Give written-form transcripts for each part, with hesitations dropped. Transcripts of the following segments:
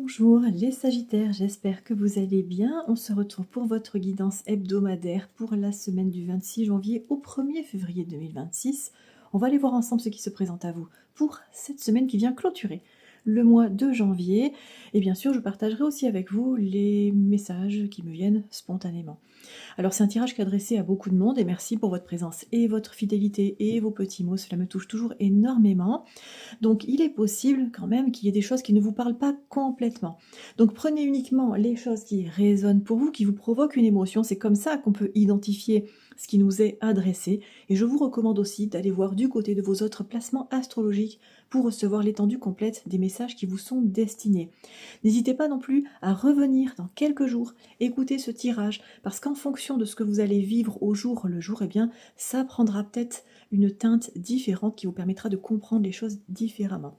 Bonjour les Sagittaires, j'espère que vous allez bien. On se retrouve pour votre guidance hebdomadaire pour la semaine du 26 janvier au 1er février 2026. On va aller voir ensemble ce qui se présente à vous pour cette semaine qui vient clôturer le mois de janvier. Et bien sûr, je partagerai aussi avec vous les messages qui me viennent spontanément. Alors c'est un tirage qui est adressé à beaucoup de monde et merci pour votre présence et votre fidélité et vos petits mots, cela me touche toujours énormément. Donc il est possible quand même qu'il y ait des choses qui ne vous parlent pas complètement. Donc prenez uniquement les choses qui résonnent pour vous, qui vous provoquent une émotion. C'est comme ça qu'on peut identifier ce qui nous est adressé. Et je vous recommande aussi d'aller voir du côté de vos autres placements astrologiques pour recevoir l'étendue complète des messages qui vous sont destinés. N'hésitez pas non plus à revenir dans quelques jours, écouter ce tirage, parce qu'en fonction de ce que vous allez vivre au jour le jour, eh bien, ça prendra peut-être une teinte différente qui vous permettra de comprendre les choses différemment.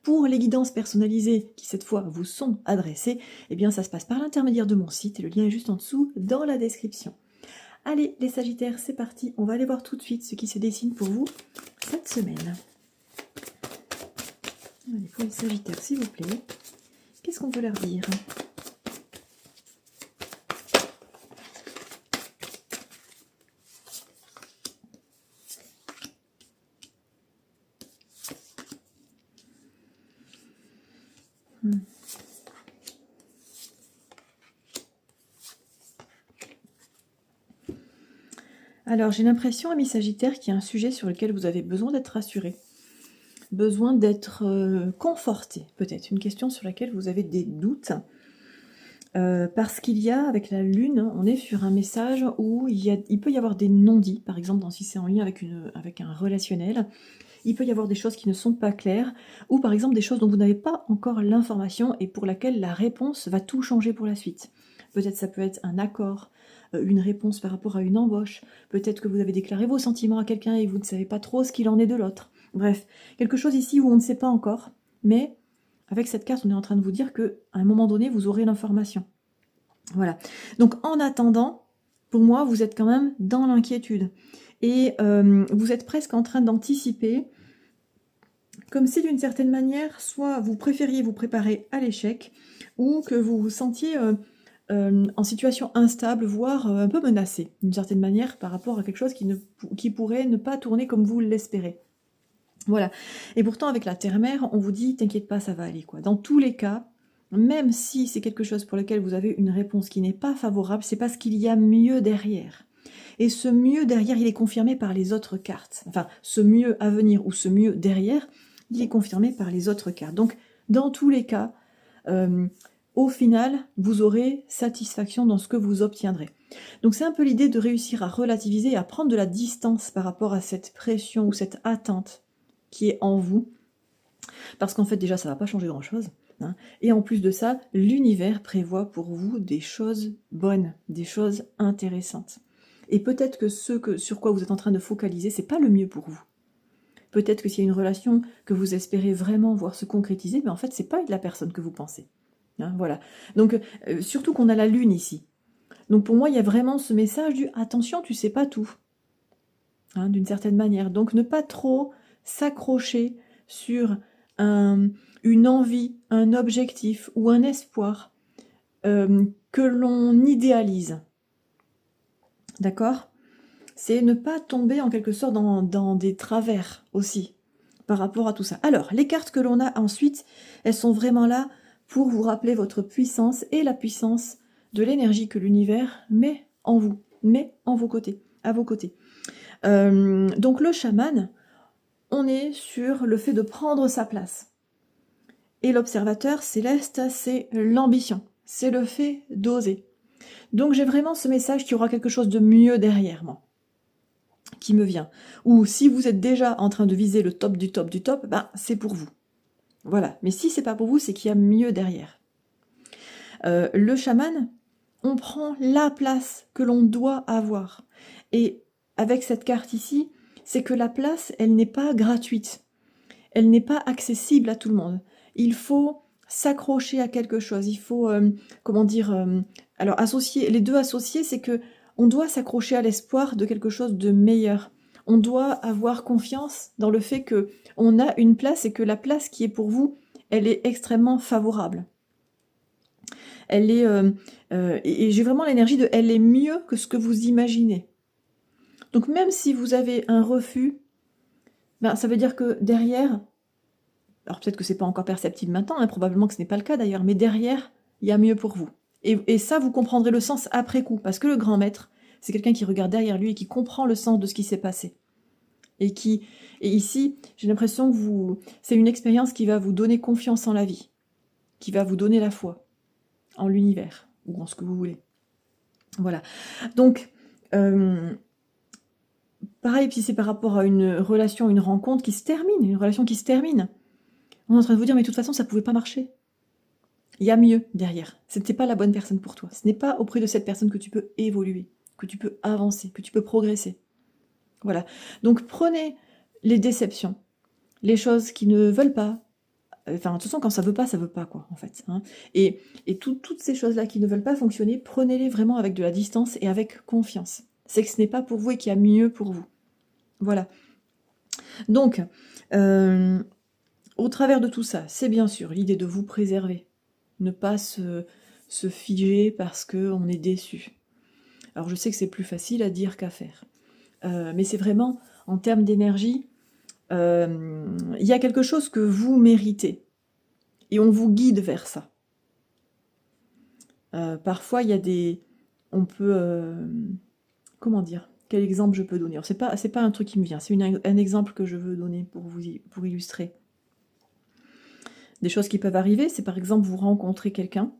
Pour les guidances personnalisées qui cette fois vous sont adressées, eh bien ça se passe par l'intermédiaire de mon site et le lien est juste en dessous dans la description. Allez les Sagittaires, c'est parti, on va aller voir tout de suite ce qui se dessine pour vous cette semaine. Allez, pour les Sagittaires, s'il vous plaît, qu'est-ce qu'on peut leur dire ? Alors, j'ai l'impression, amis Sagittaires, qu'il y a un sujet sur lequel vous avez besoin d'être rassuré. Besoin d'être conforté, peut-être. Une question sur laquelle vous avez des doutes. Parce qu'il y a, avec la Lune, on est sur un message où il peut y avoir des non-dits, par exemple, si c'est en lien avec un relationnel. Il peut y avoir des choses qui ne sont pas claires, ou par exemple des choses dont vous n'avez pas encore l'information et pour laquelle la réponse va tout changer pour la suite. Peut-être ça peut être un accord, une réponse par rapport à une embauche, peut-être que vous avez déclaré vos sentiments à quelqu'un et vous ne savez pas trop ce qu'il en est de l'autre. Bref, quelque chose ici où on ne sait pas encore, mais avec cette carte, on est en train de vous dire qu'à un moment donné, vous aurez l'information. Voilà. Donc en attendant, pour moi, vous êtes quand même dans l'inquiétude. Et vous êtes presque en train d'anticiper, comme si d'une certaine manière, soit vous préfériez vous préparer à l'échec, ou que vous vous sentiez en situation instable, voire un peu menacé, d'une certaine manière, par rapport à quelque chose qui pourrait ne pas tourner comme vous l'espérez. Voilà. Et pourtant, avec la terre-mère, on vous dit, t'inquiète pas, ça va aller, quoi. Dans tous les cas, même si c'est quelque chose pour lequel vous avez une réponse qui n'est pas favorable, c'est parce qu'il y a mieux derrière. Et ce mieux derrière, il est confirmé par les autres cartes. Enfin, ce mieux à venir ou ce mieux derrière, il est confirmé par les autres cartes. Donc, dans tous les cas, au final, vous aurez satisfaction dans ce que vous obtiendrez. Donc, c'est un peu l'idée de réussir à relativiser et à prendre de la distance par rapport à cette pression ou cette attente qui est en vous. Parce qu'en fait, déjà, ça ne va pas changer grand-chose. Et en plus de ça, l'univers prévoit pour vous des choses bonnes, des choses intéressantes. Et peut-être que sur quoi vous êtes en train de focaliser, c'est pas le mieux pour vous. Peut-être que s'il y a une relation que vous espérez vraiment voir se concrétiser, mais en fait, c'est pas la personne que vous pensez. Voilà. Donc, surtout qu'on a la Lune ici. Donc pour moi, il y a vraiment ce message du « attention, tu sais pas tout ». D'une certaine manière. Donc ne pas trop s'accrocher sur une envie, un objectif ou un espoir que l'on idéalise. D'accord ? C'est ne pas tomber en quelque sorte dans des travers aussi par rapport à tout ça. Alors, les cartes que l'on a ensuite, elles sont vraiment là pour vous rappeler votre puissance et la puissance de l'énergie que l'univers met en vous, met à vos côtés. Donc le chaman, on est sur le fait de prendre sa place. Et l'observateur céleste, c'est l'ambition, c'est le fait d'oser. Donc j'ai vraiment ce message qu'il y aura quelque chose de mieux derrière moi, qui me vient. Ou si vous êtes déjà en train de viser le top du top du top, ben c'est pour vous. Voilà. Mais si c'est pas pour vous, c'est qu'il y a mieux derrière. Le chaman, on prend la place que l'on doit avoir. Et avec cette carte ici, c'est que la place, elle n'est pas gratuite. Elle n'est pas accessible à tout le monde. Il faut s'accrocher à quelque chose. Il faut, alors associer, les deux associés, c'est que on doit s'accrocher à l'espoir de quelque chose de meilleur. On doit avoir confiance dans le fait que on a une place et que la place qui est pour vous, elle est extrêmement favorable. Elle est, et j'ai vraiment l'énergie de elle est mieux que ce que vous imaginez. Donc même si vous avez un refus, ben, ça veut dire que derrière, alors peut-être que c'est pas encore perceptible maintenant, hein, probablement que ce n'est pas le cas d'ailleurs, mais derrière, il y a mieux pour vous. Et ça, vous comprendrez le sens après coup, parce que le grand maître, c'est quelqu'un qui regarde derrière lui et qui comprend le sens de ce qui s'est passé. Et ici, j'ai l'impression que c'est une expérience qui va vous donner confiance en la vie, qui va vous donner la foi en l'univers, ou en ce que vous voulez. Voilà. Donc, pareil, puis c'est par rapport à une relation, une rencontre qui se termine, une relation qui se termine. On est en train de vous dire, mais de toute façon, ça ne pouvait pas marcher. Il y a mieux derrière. Ce n'était pas la bonne personne pour toi. Ce n'est pas auprès de cette personne que tu peux évoluer, que tu peux avancer, que tu peux progresser. Voilà. Donc prenez les déceptions, les choses qui ne veulent pas. Enfin, de toute façon, quand ça veut pas, quoi, en fait. Hein. Et toutes ces choses-là qui ne veulent pas fonctionner, prenez-les vraiment avec de la distance et avec confiance. C'est que ce n'est pas pour vous et qu'il y a mieux pour vous. Voilà. Donc, au travers de tout ça, c'est bien sûr l'idée de vous préserver. Ne pas se figer parce qu'on est déçu. Alors je sais que c'est plus facile à dire qu'à faire. Mais c'est vraiment, en termes d'énergie, il y a quelque chose que vous méritez. Et on vous guide vers ça. Parfois, il y a des... On peut... comment dire? Quel exemple je peux donner? C'est pas un truc qui me vient, c'est un exemple que je veux donner pour illustrer. Des choses qui peuvent arriver, c'est par exemple vous rencontrez quelqu'un,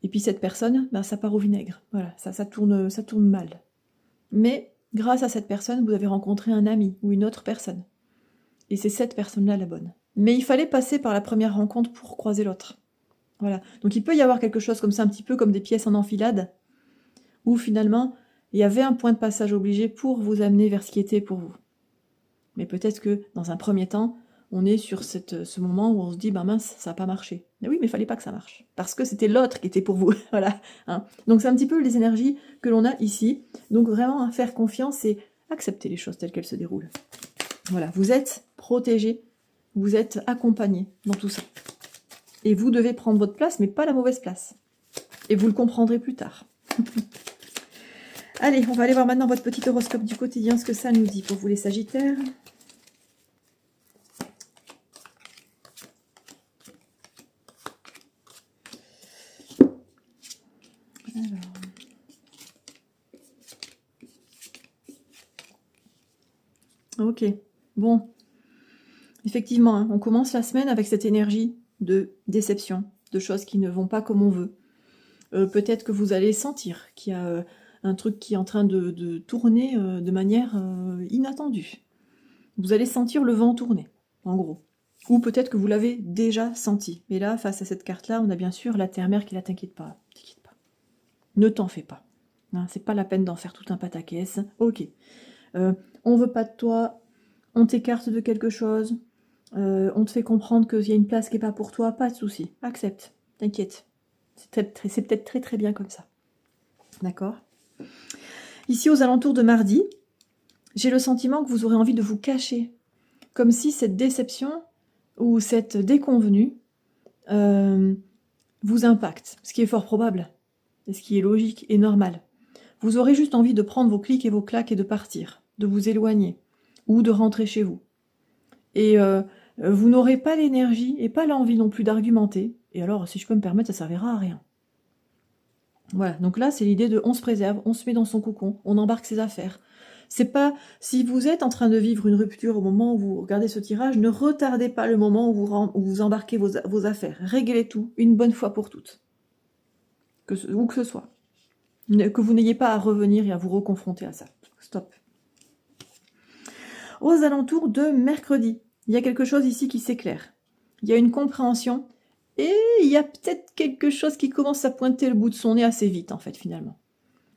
et puis cette personne, ben, ça part au vinaigre. Voilà, ça tourne mal. Mais grâce à cette personne, vous avez rencontré un ami ou une autre personne. Et c'est cette personne-là la bonne. Mais il fallait passer par la première rencontre pour croiser l'autre. Voilà. Donc il peut y avoir quelque chose comme ça, un petit peu comme des pièces en enfilade, où finalement, il y avait un point de passage obligé pour vous amener vers ce qui était pour vous. Mais peut-être que, dans un premier temps, on est sur ce moment où on se dit, ben mince, ça n'a pas marché. Mais oui, mais il fallait pas que ça marche. Parce que c'était l'autre qui était pour vous. Voilà. Hein. Donc c'est un petit peu les énergies que l'on a ici. Donc vraiment, à faire confiance et accepter les choses telles qu'elles se déroulent. Voilà, vous êtes protégé, vous êtes accompagné dans tout ça. Et vous devez prendre votre place, mais pas la mauvaise place. Et vous le comprendrez plus tard. Allez, on va aller voir maintenant votre petit horoscope du quotidien, ce que ça nous dit pour vous les Sagittaires. Ok, bon. Effectivement, hein, on commence la semaine avec cette énergie de déception, de choses qui ne vont pas comme on veut. Peut-être que vous allez sentir qu'il y a un truc qui est en train de tourner de manière inattendue. Vous allez sentir le vent tourner, en gros. Ou peut-être que vous l'avez déjà senti. Et là, face à cette carte-là, on a bien sûr la terre-mère qui ne t'inquiète pas. Ne t'en fais pas. Hein, c'est pas la peine d'en faire tout un pataquès. Ok. On veut pas de toi, on t'écarte de quelque chose, on te fait comprendre qu'il y a une place qui n'est pas pour toi, pas de souci. Accepte, t'inquiète. C'est peut-être très très bien comme ça. D'accord? Ici, aux alentours de mardi, j'ai le sentiment que vous aurez envie de vous cacher. Comme si cette déception ou cette déconvenue vous impacte. Ce qui est fort probable. Et ce qui est logique et normal. Vous aurez juste envie de prendre vos clics et vos claques et de partir. De vous éloigner. Ou de rentrer chez vous. Et vous n'aurez pas l'énergie et pas l'envie non plus d'argumenter. Et alors, si je peux me permettre, ça servira à rien. Voilà, donc là, c'est l'idée de on se préserve, on se met dans son cocon, on embarque ses affaires. C'est pas, si vous êtes en train de vivre une rupture au moment où vous regardez ce tirage, ne retardez pas le moment où vous embarquez vos affaires. Réglez tout, une bonne fois pour toutes. Où que ce soit. Que vous n'ayez pas à revenir et à vous reconfronter à ça. Stop. Aux alentours de mercredi, il y a quelque chose ici qui s'éclaire. Il y a une compréhension et il y a peut-être quelque chose qui commence à pointer le bout de son nez assez vite, en fait, finalement.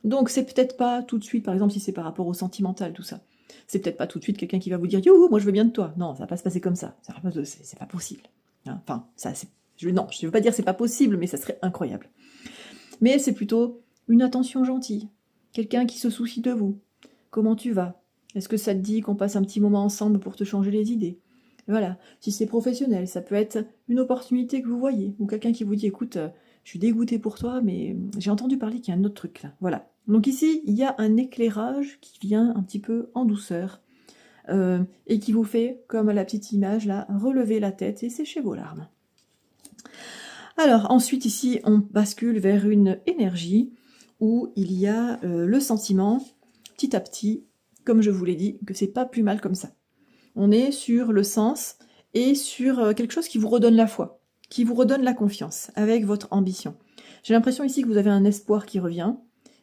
Donc, c'est peut-être pas tout de suite, par exemple, si c'est par rapport au sentimental, tout ça. C'est peut-être pas tout de suite quelqu'un qui va vous dire « Youhou, moi je veux bien de toi ». Non, ça va pas se passer comme ça. C'est pas possible. Hein, enfin, non, je veux pas dire c'est pas possible, mais ça serait incroyable. Mais c'est plutôt une attention gentille. Quelqu'un qui se soucie de vous. Comment tu vas? Est-ce que ça te dit qu'on passe un petit moment ensemble pour te changer les idées? Voilà, si c'est professionnel, ça peut être une opportunité que vous voyez, ou quelqu'un qui vous dit, écoute, je suis dégoûtée pour toi, mais j'ai entendu parler qu'il y a un autre truc là. Voilà. Donc ici, il y a un éclairage qui vient un petit peu en douceur, et qui vous fait, comme la petite image là, relever la tête et sécher vos larmes. Alors ensuite ici, on bascule vers une énergie où il y a le sentiment, petit à petit, comme je vous l'ai dit, que c'est pas plus mal comme ça. On est sur le sens et sur quelque chose qui vous redonne la foi, qui vous redonne la confiance avec votre ambition. J'ai l'impression ici que vous avez un espoir qui revient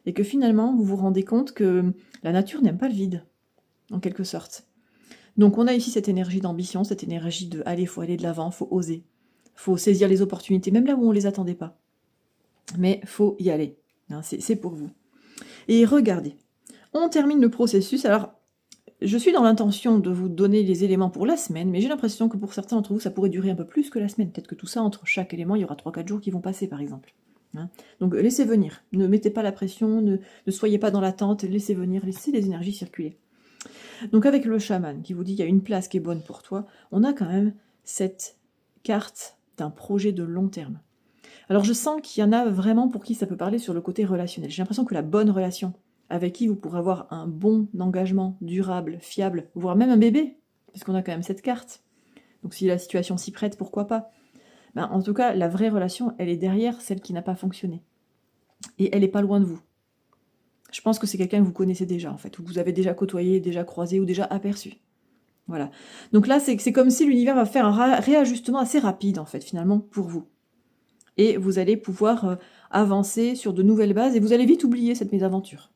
et que finalement vous vous rendez compte que la nature n'aime pas le vide, en quelque sorte. Donc on a ici cette énergie d'ambition, cette énergie de allez, faut aller de l'avant, faut oser, faut saisir les opportunités, même là où on les attendait pas. Mais faut y aller, hein, c'est pour vous. Et regardez, on termine le processus. Alors, je suis dans l'intention de vous donner les éléments pour la semaine, mais j'ai l'impression que pour certains d'entre vous, ça pourrait durer un peu plus que la semaine. Peut-être que tout ça, entre chaque élément, il y aura 3-4 jours qui vont passer, par exemple. Hein. Donc laissez venir, ne mettez pas la pression, ne soyez pas dans l'attente, laissez venir, laissez les énergies circuler. Donc avec le chaman qui vous dit qu'il y a une place qui est bonne pour toi, on a quand même cette carte d'un projet de long terme. Alors je sens qu'il y en a vraiment pour qui ça peut parler sur le côté relationnel. J'ai l'impression que la bonne relation, avec qui vous pourrez avoir un bon engagement durable, fiable, voire même un bébé, puisqu'on a quand même cette carte. Donc si la situation s'y prête, pourquoi pas. Ben, en tout cas, la vraie relation, elle est derrière celle qui n'a pas fonctionné. Et elle n'est pas loin de vous. Je pense que c'est quelqu'un que vous connaissez déjà, en fait, ou que vous avez déjà côtoyé, déjà croisé ou déjà aperçu. Voilà. Donc là, c'est comme si l'univers va faire un réajustement assez rapide, en fait, finalement, pour vous. Et vous allez pouvoir avancer sur de nouvelles bases, et vous allez vite oublier cette mésaventure.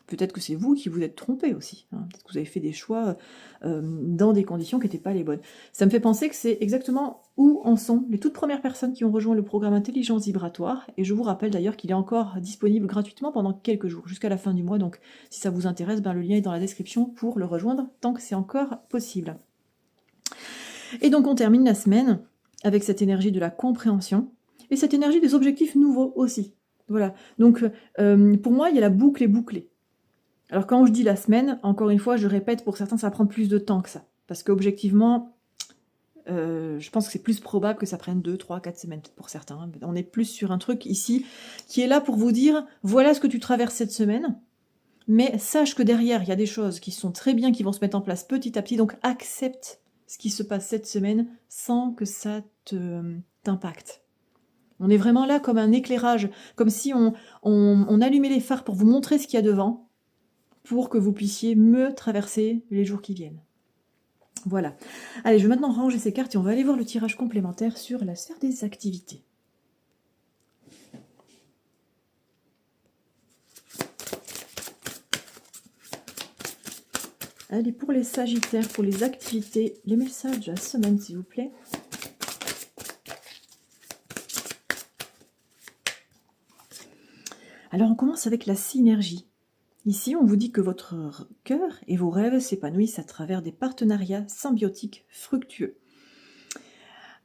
Peut-être que c'est vous qui vous êtes trompé aussi. Hein. Peut-être que vous avez fait des choix dans des conditions qui n'étaient pas les bonnes. Ça me fait penser que c'est exactement où en sont les toutes premières personnes qui ont rejoint le programme Intelligence Vibratoire. Et je vous rappelle d'ailleurs qu'il est encore disponible gratuitement pendant quelques jours, jusqu'à la fin du mois. Donc si ça vous intéresse, ben, le lien est dans la description pour le rejoindre, tant que c'est encore possible. Et donc on termine la semaine avec cette énergie de la compréhension et cette énergie des objectifs nouveaux aussi. Voilà. Donc pour moi, il y a la boucle est bouclée. Alors quand je dis la semaine, encore une fois, je répète, pour certains, ça va prendre plus de temps que ça. Parce qu'objectivement, je pense que c'est plus probable que ça prenne 2, 3, 4 semaines pour certains. On est plus sur un truc ici qui est là pour vous dire, voilà ce que tu traverses cette semaine, mais sache que derrière, il y a des choses qui sont très bien, qui vont se mettre en place petit à petit, donc accepte ce qui se passe cette semaine sans que ça t'impacte. On est vraiment là comme un éclairage, comme si on allumait les phares pour vous montrer ce qu'il y a devant, pour que vous puissiez mieux traverser les jours qui viennent. Voilà. Allez, je vais maintenant ranger ces cartes et on va aller voir le tirage complémentaire sur la sphère des activités. Allez, pour les Sagittaires, pour les activités, les messages de la semaine, s'il vous plaît. Alors, on commence avec la synergie. Ici, on vous dit que votre cœur et vos rêves s'épanouissent à travers des partenariats symbiotiques fructueux.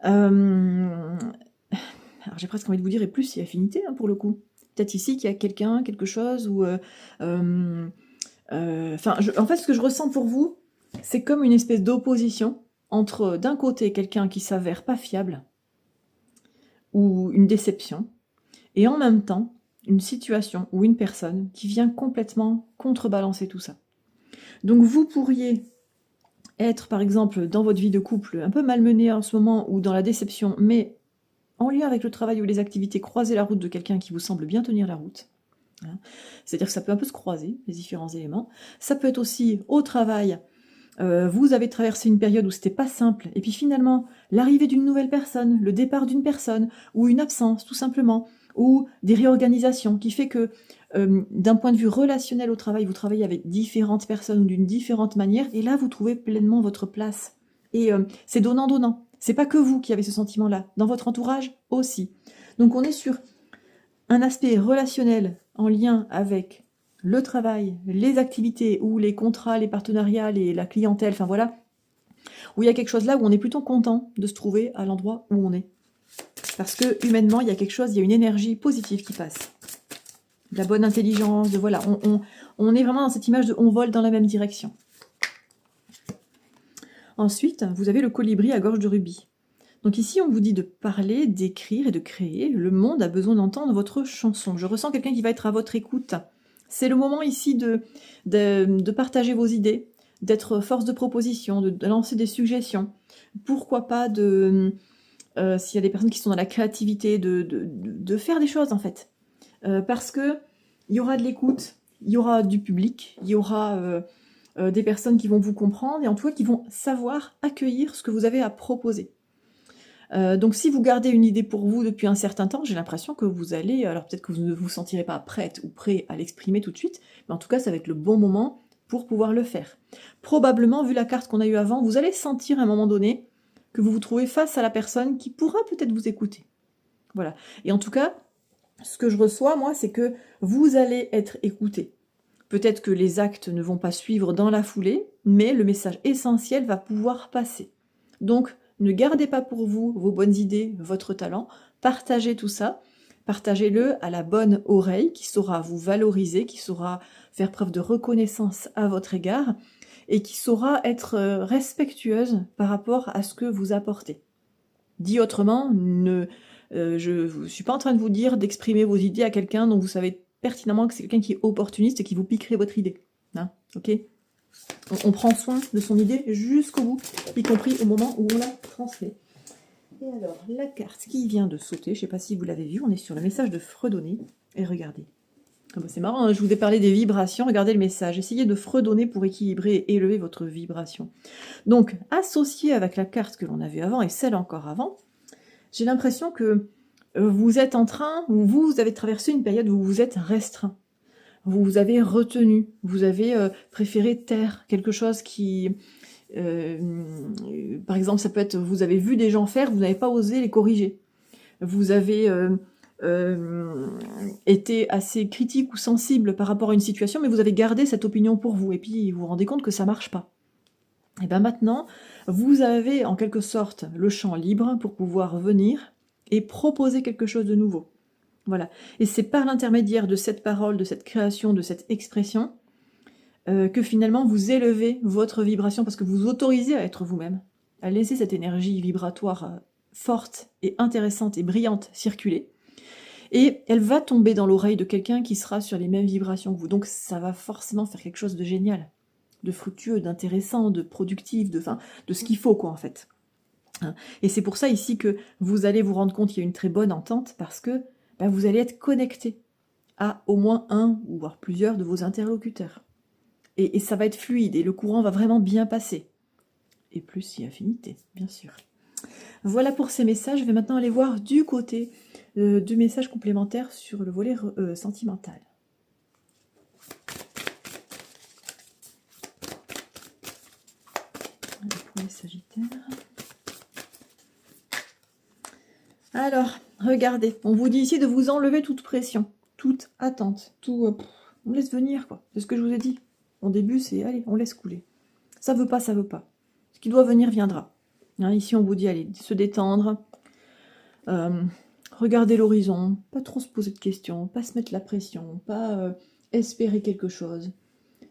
Alors, j'ai presque envie de vous dire, et plus si affinité, hein, pour le coup. Peut-être ici qu'il y a quelqu'un, quelque chose, ou... en fait, ce que je ressens pour vous, c'est comme une espèce d'opposition entre, d'un côté, quelqu'un qui s'avère pas fiable, ou une déception, et en même temps, une situation ou une personne qui vient complètement contrebalancer tout ça. Donc vous pourriez être, par exemple, dans votre vie de couple, un peu malmené en ce moment, ou dans la déception, mais en lien avec le travail ou les activités, croiser la route de quelqu'un qui vous semble bien tenir la route. C'est-à-dire que ça peut un peu se croiser, les différents éléments. Ça peut être aussi au travail, vous avez traversé une période où c'était pas simple, et puis finalement, l'arrivée d'une nouvelle personne, le départ d'une personne, ou une absence, tout simplement, ou des réorganisations, qui fait que, d'un point de vue relationnel au travail, vous travaillez avec différentes personnes ou d'une différente manière, et là, vous trouvez pleinement votre place. Et c'est donnant-donnant. C'est pas que vous qui avez ce sentiment-là, dans votre entourage aussi. Donc on est sur un aspect relationnel en lien avec le travail, les activités ou les contrats, les partenariats, la clientèle, enfin voilà, où il y a quelque chose là où on est plutôt content de se trouver à l'endroit où on est. Parce que humainement, il y a quelque chose, il y a une énergie positive qui passe. De la bonne intelligence, de voilà, on est vraiment dans cette image de on vole dans la même direction. Ensuite, vous avez le colibri à gorge de rubis. Donc ici, on vous dit de parler, d'écrire et de créer. Le monde a besoin d'entendre votre chanson. Je ressens quelqu'un qui va être à votre écoute. C'est le moment ici de partager vos idées, d'être force de proposition, de lancer des suggestions. Pourquoi pas s'il y a des personnes qui sont dans la créativité, de faire des choses en fait. Parce que il y aura de l'écoute, il y aura du public, il y aura des personnes qui vont vous comprendre et en tout cas qui vont savoir accueillir ce que vous avez à proposer. Donc si vous gardez une idée pour vous depuis un certain temps, j'ai l'impression que vous allez, alors peut-être que vous ne vous sentirez pas prête ou prêt à l'exprimer tout de suite, mais en tout cas ça va être le bon moment pour pouvoir le faire. Probablement, vu la carte qu'on a eue avant, vous allez sentir à un moment donné que vous vous trouvez face à la personne qui pourra peut-être vous écouter. Voilà. Et en tout cas, ce que je reçois, moi, c'est que vous allez être écouté. Peut-être que les actes ne vont pas suivre dans la foulée, mais le message essentiel va pouvoir passer. Donc, ne gardez pas pour vous vos bonnes idées, votre talent, partagez tout ça, partagez-le à la bonne oreille qui saura vous valoriser, qui saura faire preuve de reconnaissance à votre égard et qui saura être respectueuse par rapport à ce que vous apportez. Dit autrement, je ne suis pas en train de vous dire d'exprimer vos idées à quelqu'un dont vous savez pertinemment que c'est quelqu'un qui est opportuniste et qui vous piquerait votre idée. Hein, ok ? On prend soin de son idée jusqu'au bout, y compris au moment où on la transmet. Et alors, la carte qui vient de sauter, je ne sais pas si vous l'avez vu, on est sur le message de fredonner. Et regardez. Ah bah c'est marrant, hein, je vous ai parlé des vibrations, regardez le message. Essayez de fredonner pour équilibrer et élever votre vibration. Donc, associé avec la carte que l'on avait avant et celle encore avant, j'ai l'impression que vous êtes en train, ou vous avez traversé une période où vous vous êtes restreint. Vous avez retenu, vous avez préféré taire quelque chose qui... par exemple, ça peut être, vous avez vu des gens faire, vous n'avez pas osé les corriger. Vous avez été assez critique ou sensible par rapport à une situation, mais vous avez gardé cette opinion pour vous, et puis vous vous rendez compte que ça ne marche pas. Et bien maintenant, vous avez en quelque sorte le champ libre pour pouvoir venir et proposer quelque chose de nouveau. Voilà. Et c'est par l'intermédiaire de cette parole, de cette création, de cette expression, que finalement vous élevez votre vibration, parce que vous autorisez à être vous-même, à laisser cette énergie vibratoire forte et intéressante et brillante circuler. Et elle va tomber dans l'oreille de quelqu'un qui sera sur les mêmes vibrations que vous. Donc ça va forcément faire quelque chose de génial, de fructueux, d'intéressant, de productif, de ce qu'il faut, quoi, en fait. Et c'est pour ça ici que vous allez vous rendre compte qu'il y a une très bonne entente, parce que vous allez être connecté à au moins un, ou voire plusieurs de vos interlocuteurs. Et ça va être fluide, et le courant va vraiment bien passer. Et plus si affinité, bien sûr. Voilà pour ces messages. Je vais maintenant aller voir du côté du message complémentaire sur le volet sentimental. Pour les Sagittaires. Alors, regardez, on vous dit ici de vous enlever toute pression, toute attente, tout... on laisse venir, quoi. C'est ce que je vous ai dit. Au début, c'est, allez, on laisse couler. Ça veut pas, ça veut pas. Ce qui doit venir, viendra. Hein, ici, on vous dit, allez, se détendre, regarder l'horizon, pas trop se poser de questions, pas se mettre la pression, pas espérer quelque chose.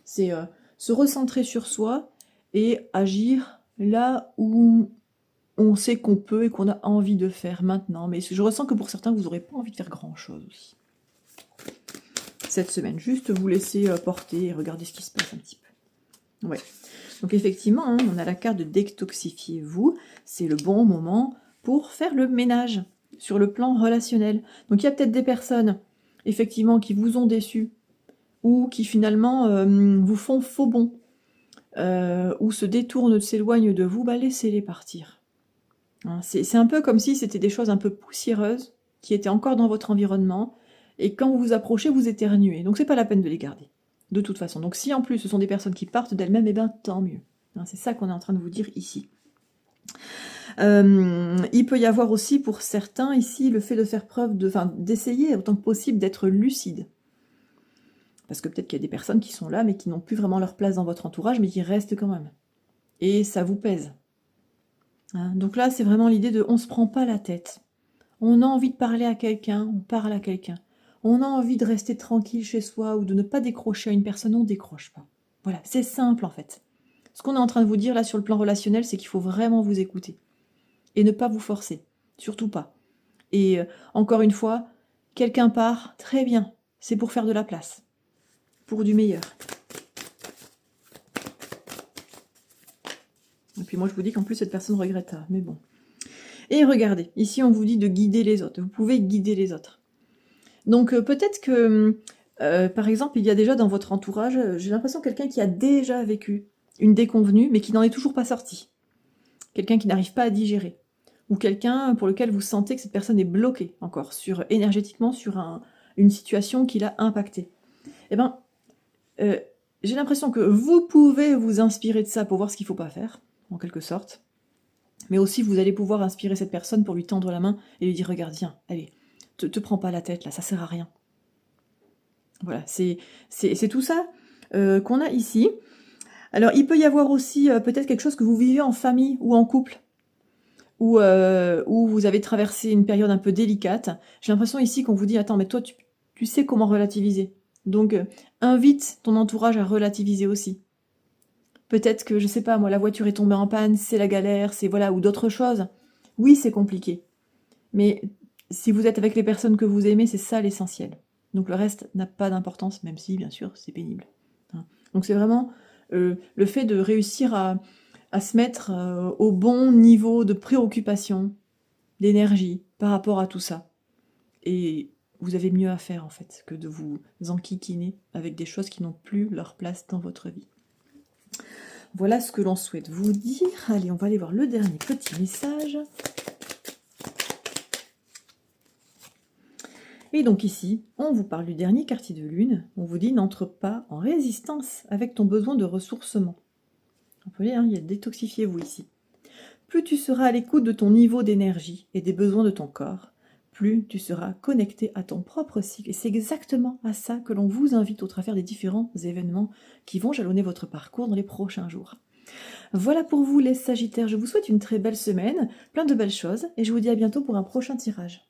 C'est se recentrer sur soi et agir là où on sait qu'on peut et qu'on a envie de faire maintenant. Mais je ressens que pour certains, vous n'aurez pas envie de faire grand-chose aussi. Cette semaine, juste vous laisser porter et regarder ce qui se passe un petit peu. Ouais. Donc effectivement, hein, on a la carte de détoxifiez-vous. C'est le bon moment pour faire le ménage sur le plan relationnel. Donc il y a peut-être des personnes, effectivement, qui vous ont déçu ou qui finalement vous font faux bond ou se détournent, s'éloignent de vous, laissez-les partir. Hein, c'est un peu comme si c'était des choses un peu poussiéreuses qui étaient encore dans votre environnement et quand vous vous approchez, vous éternuez. Donc c'est pas la peine de les garder. De toute façon. Donc si en plus ce sont des personnes qui partent d'elles-mêmes, tant mieux. Hein, c'est ça qu'on est en train de vous dire ici. Il peut y avoir aussi pour certains ici le fait de faire preuve d'essayer autant que possible d'être lucide. Parce que peut-être qu'il y a des personnes qui sont là mais qui n'ont plus vraiment leur place dans votre entourage mais qui restent quand même. Et ça vous pèse. Hein, donc là c'est vraiment l'idée de on se prend pas la tête. On a envie de parler à quelqu'un, on parle à quelqu'un. On a envie de rester tranquille chez soi ou de ne pas décrocher à une personne, on ne décroche pas. Voilà, c'est simple en fait. Ce qu'on est en train de vous dire là sur le plan relationnel, c'est qu'il faut vraiment vous écouter. Et ne pas vous forcer. Surtout pas. Et encore une fois, quelqu'un part, très bien. C'est pour faire de la place. Pour du meilleur. Et puis moi je vous dis qu'en plus cette personne regrettera. Mais bon. Et regardez, ici on vous dit de guider les autres. Vous pouvez guider les autres. Donc peut-être que, par exemple, il y a déjà dans votre entourage, j'ai l'impression quelqu'un qui a déjà vécu une déconvenue, mais qui n'en est toujours pas sorti. Quelqu'un qui n'arrive pas à digérer. Ou quelqu'un pour lequel vous sentez que cette personne est bloquée encore, énergétiquement, sur une situation qui l'a impacté. Eh bien, j'ai l'impression que vous pouvez vous inspirer de ça pour voir ce qu'il ne faut pas faire, en quelque sorte. Mais aussi, vous allez pouvoir inspirer cette personne pour lui tendre la main et lui dire « Regarde, viens, allez, te prends pas la tête, là, ça sert à rien. » Voilà, c'est tout ça qu'on a ici. Alors, il peut y avoir aussi peut-être quelque chose que vous vivez en famille ou en couple, où vous avez traversé une période un peu délicate. J'ai l'impression ici qu'on vous dit « Attends, mais toi, tu sais comment relativiser. » Donc, invite ton entourage à relativiser aussi. Peut-être que, je sais pas, moi, la voiture est tombée en panne, c'est la galère, c'est voilà, ou d'autres choses. Oui, c'est compliqué. Mais si vous êtes avec les personnes que vous aimez, c'est ça l'essentiel. Donc le reste n'a pas d'importance, même si, bien sûr, c'est pénible. Donc c'est vraiment le fait de réussir à se mettre au bon niveau de préoccupation, d'énergie par rapport à tout ça. Et vous avez mieux à faire, en fait, que de vous enquiquiner avec des choses qui n'ont plus leur place dans votre vie. Voilà ce que l'on souhaite vous dire. Allez, on va aller voir le dernier petit message. Et donc ici, on vous parle du dernier quartier de lune. On vous dit n'entre pas en résistance avec ton besoin de ressourcement. Vous voyez, hein, il y a détoxifiez-vous ici. Plus tu seras à l'écoute de ton niveau d'énergie et des besoins de ton corps, plus tu seras connecté à ton propre cycle. Et c'est exactement à ça que l'on vous invite au travers des différents événements qui vont jalonner votre parcours dans les prochains jours. Voilà pour vous les Sagittaires, je vous souhaite une très belle semaine, plein de belles choses, et je vous dis à bientôt pour un prochain tirage.